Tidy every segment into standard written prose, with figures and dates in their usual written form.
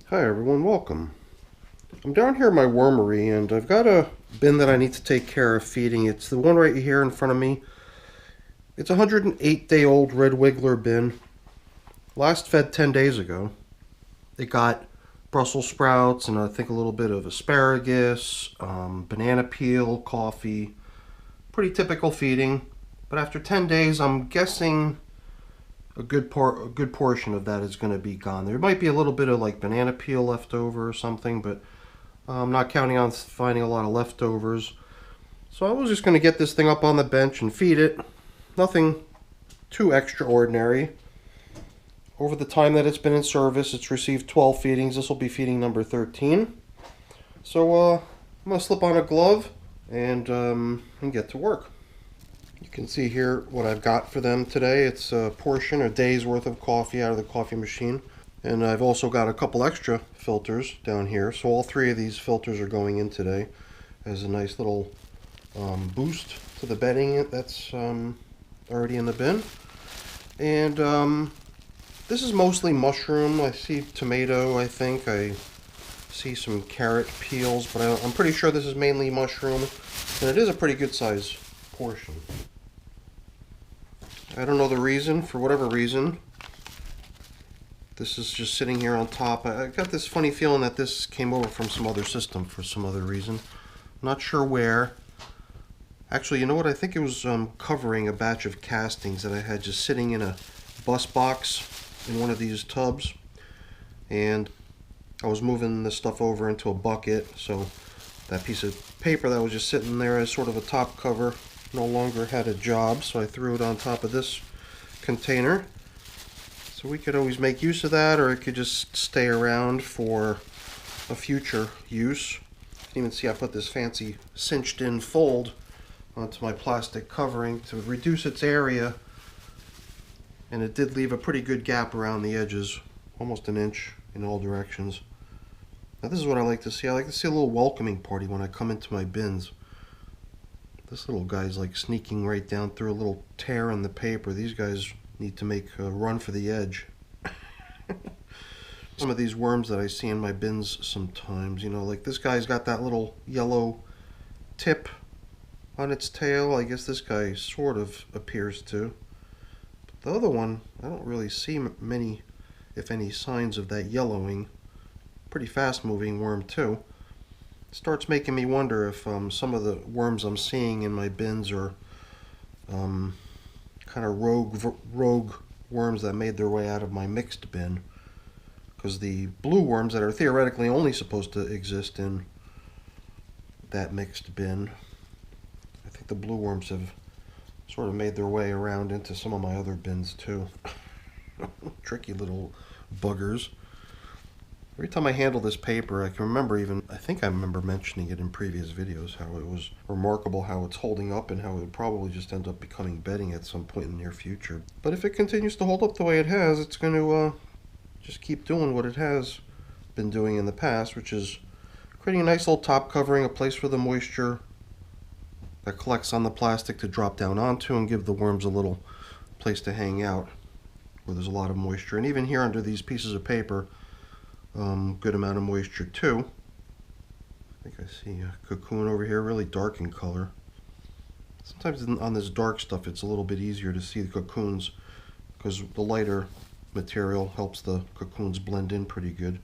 Hi everyone, welcome. I'm down here in my wormery and I've got a bin that I need to take care of feeding. It's the one right here in front of me. It's a 108-day-old red wiggler bin. Last fed 10 days ago. It got Brussels sprouts and I think a little bit of asparagus, banana peel, coffee. Pretty typical feeding. But after 10 days, I'm guessing a good portion of that is going to be gone. There might be a little bit of like banana peel left over or something, but I'm not counting on finding a lot of leftovers. So I was just going to get this thing up on the bench and feed it. Nothing too extraordinary. Over the time that it's been in service, it's received 12 feedings. This will be feeding number 13. So I'm going to slip on a glove and get to work. You can see here what I've got for them today. It's a portion, a day's worth of coffee out of the coffee machine. And I've also got a couple extra filters down here. So all three of these filters are going in today as a nice little boost to the bedding that's already in the bin. And this is mostly mushroom. I see tomato, I think. I see some carrot peels, but I'm pretty sure this is mainly mushroom. And it is a pretty good size portion. I don't know the reason, for whatever reason. This is just sitting here on top. I got this funny feeling that this came over from some other system for some other reason. Not sure where. Actually, you know what? I think it was covering a batch of castings that I had just sitting in a bus box in one of these tubs. And I was moving this stuff over into a bucket, so that piece of paper that was just sitting there as sort of a top cover no longer had a job, so I threw it on top of this container. So we could always make use of that, or it could just stay around for a future use. You can even see I put this fancy cinched in fold onto my plastic covering to reduce its area, and it did leave a pretty good gap around the edges, almost an inch in all directions. Now this is what I like to see. I like to see a little welcoming party when I come into my bins. This little guy's like sneaking right down through a little tear in the paper. These guys need to make a run for the edge. Some of these worms that I see in my bins sometimes, you know, like this guy's got that little yellow tip on its tail. I guess this guy sort of appears to. But the other one, I don't really see many, if any, signs of that yellowing. Pretty fast moving worm too. Starts making me wonder if some of the worms I'm seeing in my bins are kind of rogue worms that made their way out of my mixed bin. Because the blue worms that are theoretically only supposed to exist in that mixed bin, I think the blue worms have sort of made their way around into some of my other bins too. Tricky little buggers. Every time I handle this paper, I can remember I think I remember mentioning it in previous videos, how it was remarkable how it's holding up and how it would probably just end up becoming bedding at some point in the near future. But if it continues to hold up the way it has, it's going to just keep doing what it has been doing in the past, which is creating a nice little top covering, a place for the moisture that collects on the plastic to drop down onto and give the worms a little place to hang out where there's a lot of moisture. And even here under these pieces of paper, good amount of moisture too. I think I see a cocoon over here, really dark in color. Sometimes on this dark stuff it's a little bit easier to see the cocoons because the lighter material helps the cocoons blend in pretty good.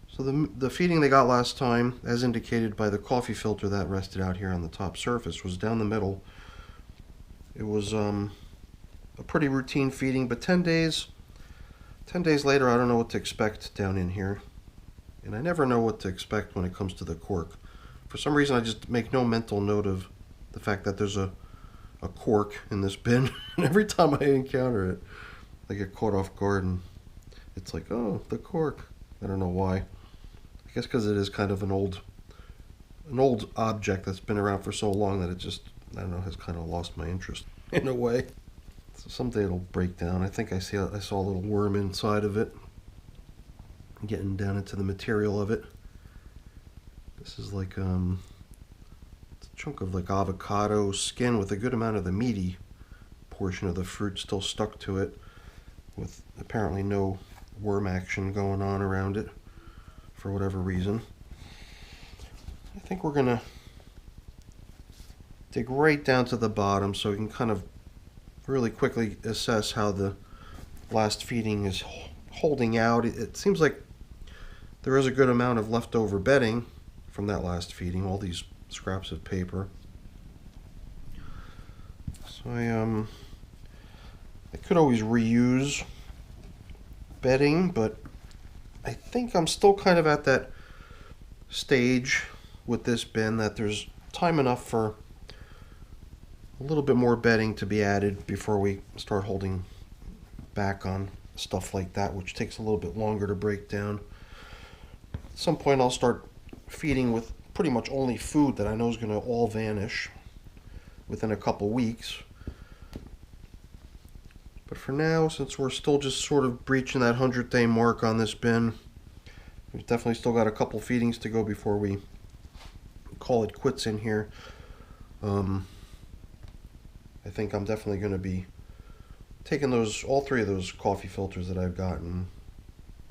So the feeding they got last time, as indicated by the coffee filter that rested out here on the top surface, was down the middle. It was a pretty routine feeding, but 10 days later, I don't know what to expect down in here. And I never know what to expect when it comes to the cork. For some reason, I just make no mental note of the fact that there's a cork in this bin. And every time I encounter it, I get caught off guard. And it's like, oh, the cork. I don't know why. I guess because it is kind of an old object that's been around for so long that it just, I don't know, has kind of lost my interest in a way. So someday it'll break down. I think I saw a little worm inside of it, getting down into the material of it. This is like it's a chunk of like avocado skin with a good amount of the meaty portion of the fruit still stuck to it, with apparently no worm action going on around it for whatever reason. I think we're gonna dig right down to the bottom so we can kind of really quickly assess how the last feeding is holding out. It seems like there is a good amount of leftover bedding from that last feeding, all these scraps of paper. So I could always reuse bedding, but I think I'm still kind of at that stage with this bin that there's time enough for a little bit more bedding to be added before we start holding back on stuff like that, which takes a little bit longer to break down. At some point I'll start feeding with pretty much only food that I know is going to all vanish within a couple weeks. But for now, since we're still just sort of breaching that 100-day mark on this bin, we've definitely still got a couple feedings to go before we call it quits in here. I think I'm definitely going to be taking all three of those coffee filters that I've gotten,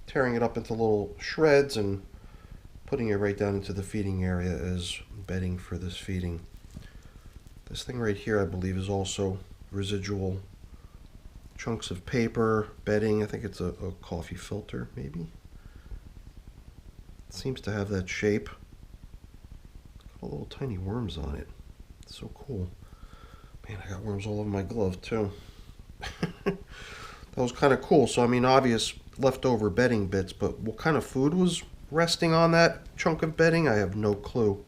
tearing it up into little shreds and putting it right down into the feeding area as bedding for this feeding. This thing right here, I believe, is also residual chunks of paper, bedding. I think it's a coffee filter, maybe. It seems to have that shape. Got little tiny worms on it. It's so cool. Man, I got worms all over my glove, too. That was kind of cool. So, I mean, obvious leftover bedding bits, but what kind of food was resting on that chunk of bedding? I have no clue.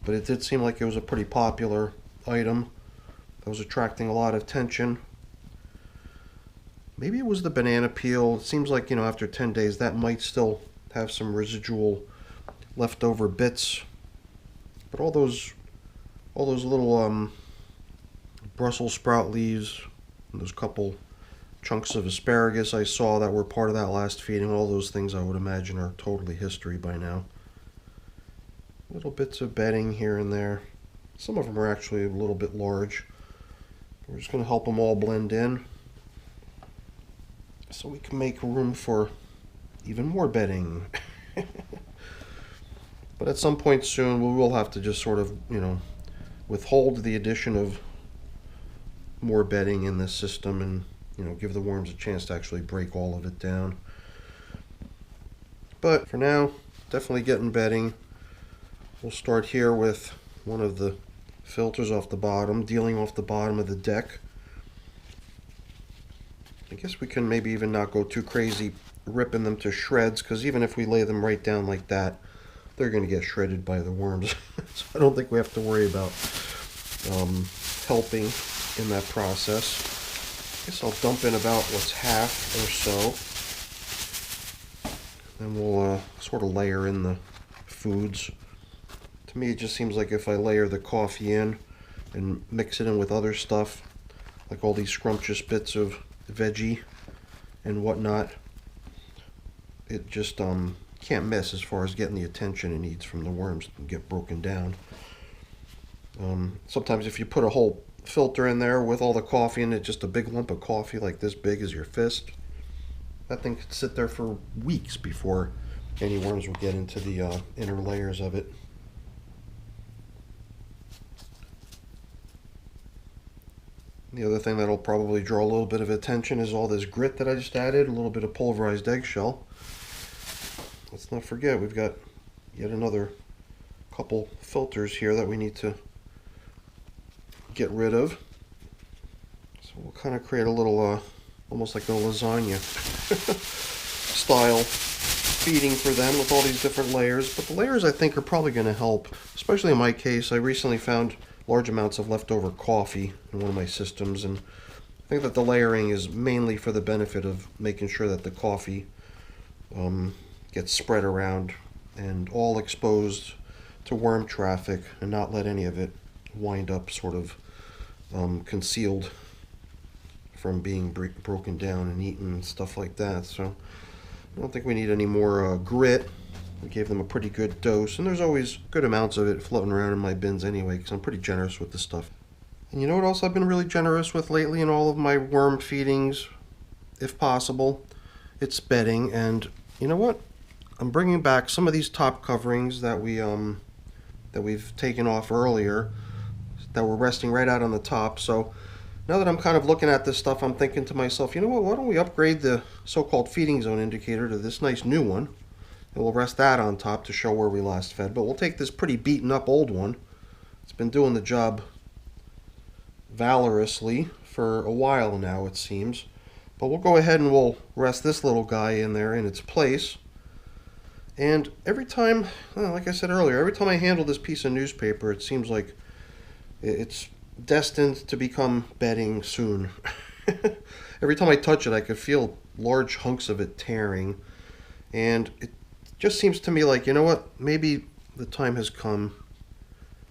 But it did seem like it was a pretty popular item that was attracting a lot of attention. Maybe it was the banana peel. It seems like, after 10 days, that might still have some residual leftover bits. But all those little Brussels sprout leaves, and those couple chunks of asparagus I saw that were part of that last feeding, all those things I would imagine are totally history by now. Little bits of bedding here and there. Some of them are actually a little bit large. We're just going to help them all blend in, so we can make room for even more bedding. But at some point soon, we will have to just sort of, withhold the addition of more bedding in this system and, give the worms a chance to actually break all of it down. But for now, definitely getting bedding. We'll start here with one of the filters off the bottom, dealing off the bottom of the deck. I guess we can maybe even not go too crazy ripping them to shreds, because even if we lay them right down like that, they're going to get shredded by the worms. So I don't think we have to worry about helping in that process. I guess I'll dump in about half or so. Then we'll sort of layer in the foods. To me, it just seems like if I layer the coffee in and mix it in with other stuff, like all these scrumptious bits of veggie and whatnot, it just can't miss as far as getting the attention it needs from the worms to get broken down. Sometimes if you put a whole filter in there with all the coffee in it, just a big lump of coffee like this big as your fist, that thing could sit there for weeks before any worms will get into the inner layers of it. The other thing that'll probably draw a little bit of attention is all this grit that I just added, a little bit of pulverized eggshell. Let's not forget, we've got yet another couple filters here that we need to get rid of. So we'll kind of create a little, almost like a lasagna style feeding for them with all these different layers. But the layers, I think, are probably going to help, especially in my case. I recently found large amounts of leftover coffee in one of my systems, and I think that the layering is mainly for the benefit of making sure that the coffee gets spread around and all exposed to worm traffic, and not let any of it wind up sort of concealed from being broken down and eaten and stuff like that. So I don't think we need any more grit. We gave them a pretty good dose, and there's always good amounts of it floating around in my bins anyway, because I'm pretty generous with the stuff. And you know what else I've been really generous with lately in all of my worm feedings, if possible, its bedding. And you know what? I'm bringing back some of these top coverings that we've taken off earlier, that were resting right out on the top. So now that I'm kind of looking at this stuff, I'm thinking to myself, you know what, why don't we upgrade the so-called feeding zone indicator to this nice new one, and we'll rest that on top to show where we last fed. But we'll take this pretty beaten up old one. It's been doing the job valorously for a while now, it seems. But we'll go ahead and we'll rest this little guy in there in its place. And every time, well, like I said earlier, every time I handle this piece of newspaper, it seems like it's destined to become bedding soon. Every time I touch it, I could feel large hunks of it tearing. And it just seems to me like, you know what, maybe the time has come.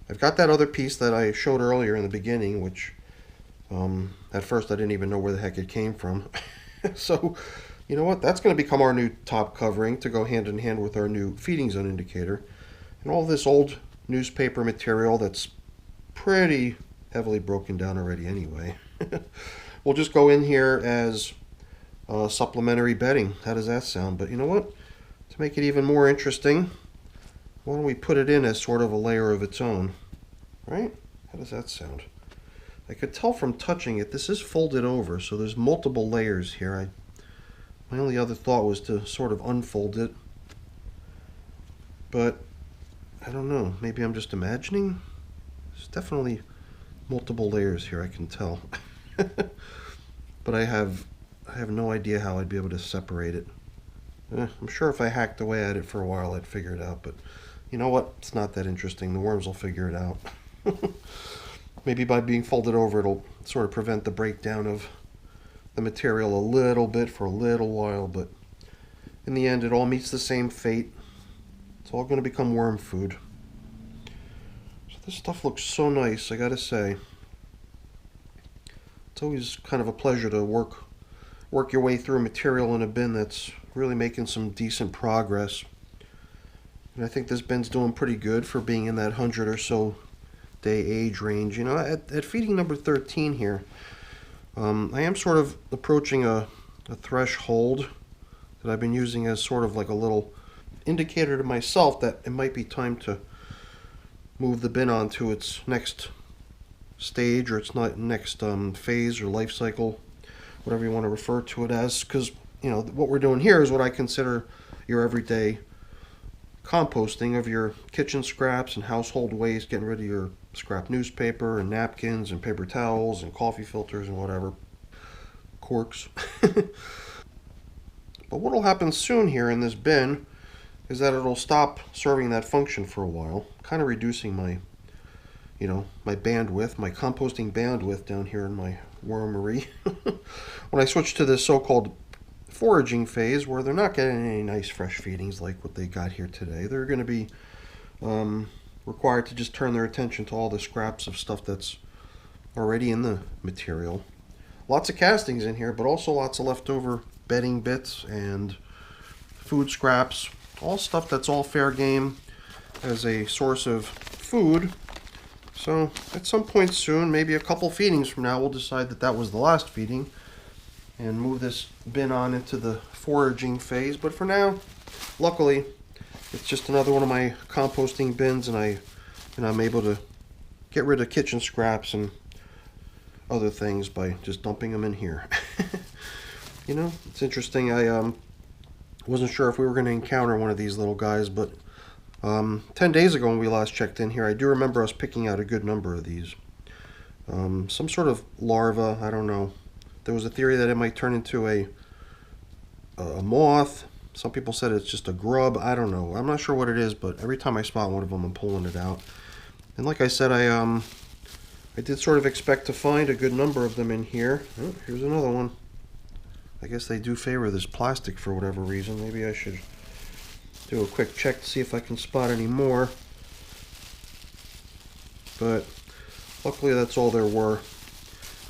I've got that other piece that I showed earlier in the beginning, which at first I didn't even know where the heck it came from. So, you know what, that's going to become our new top covering to go hand in hand with our new feeding zone indicator. And all this old newspaper material that's pretty heavily broken down already anyway. We'll just go in here as supplementary bedding. How does that sound? But you know what? To make it even more interesting, why don't we put it in as sort of a layer of its own? Right? How does that sound? I could tell from touching it, this is folded over, so there's multiple layers here. My only other thought was to sort of unfold it. But I don't know, maybe I'm just imagining? There's definitely multiple layers here, I can tell. But I have no idea how I'd be able to separate it. I'm sure if I hacked away at it for a while I'd figure it out, but you know what? It's not that interesting. The worms will figure it out. Maybe by being folded over it'll sort of prevent the breakdown of the material a little bit for a little while, but in the end it all meets the same fate. It's all going to become worm food. So this stuff looks so nice, I gotta say. It's always kind of a pleasure to work your way through material in a bin that's really making some decent progress. And I think this bin's doing pretty good for being in that 100 or so day age range. You know, at feeding number 13 here, I am sort of approaching a threshold that I've been using as sort of like a little indicator to myself that it might be time to move the bin on to its next stage or its next phase or life cycle, whatever you want to refer to it as, because you know what we're doing here is what I consider your everyday composting of your kitchen scraps and household waste, getting rid of your scrap newspaper and napkins and paper towels and coffee filters and whatever, corks. But what will happen soon here in this bin is that it'll stop serving that function for a while, kind of reducing my, you know, my bandwidth, my composting bandwidth down here in my wormery. When I switch to this so-called foraging phase where they're not getting any nice fresh feedings like what they got here today, they're going to be required to just turn their attention to all the scraps of stuff that's already in the material. Lots of castings in here, but also lots of leftover bedding bits and food scraps, all stuff that's all fair game as a source of food. So at some point soon, maybe a couple feedings from now, we'll decide that that was the last feeding and move this bin on into the foraging phase. But for now, luckily, it's just another one of my composting bins, and I'm able to get rid of kitchen scraps and other things by just dumping them in here. You know, it's interesting. I wasn't sure if we were going to encounter one of these little guys, but 10 days ago when we last checked in here, I do remember us picking out a good number of these. Some sort of larva, I don't know. There was a theory that it might turn into a moth. Some people said it's just a grub. I don't know. I'm not sure what it is, but every time I spot one of them, I'm pulling it out. And like I said, I did sort of expect to find a good number of them in here. Oh, here's another one. I guess they do favor this plastic for whatever reason. Maybe I should do a quick check to see if I can spot any more. But luckily that's all there were.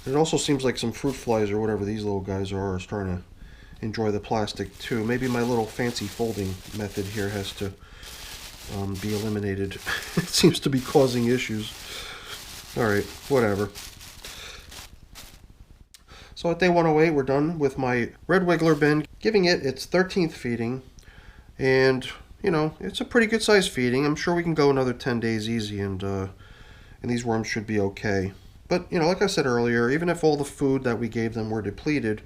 It also seems like some fruit flies or whatever these little guys are starting to enjoy the plastic too. Maybe my little fancy folding method here has to be eliminated. It seems to be causing issues. Alright, whatever. So at day 108, we're done with my red wiggler bin, giving it its 13th feeding. And, you know, it's a pretty good size feeding. I'm sure we can go another 10 days easy, and these worms should be okay. But, you know, like I said earlier, even if all the food that we gave them were depleted,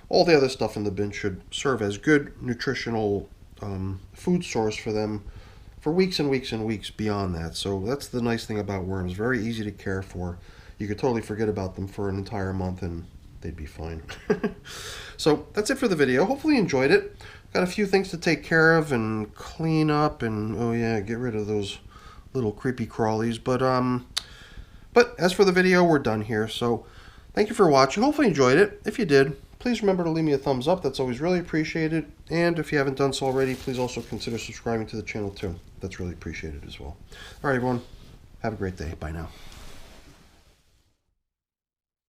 all the other stuff in the bin should serve as good nutritional food source for them for weeks and weeks and weeks beyond that. So that's the nice thing about worms. Very easy to care for. You could totally forget about them for an entire month and they'd be fine. So that's it for the video. Hopefully you enjoyed it. Got a few things to take care of and clean up and, oh yeah, get rid of those little creepy crawlies. But as for the video, we're done here. So thank you for watching. Hopefully you enjoyed it. If you did, please remember to leave me a thumbs up. That's always really appreciated. And if you haven't done so already, please also consider subscribing to the channel too. That's really appreciated as well. All right, everyone. Have a great day. Bye now.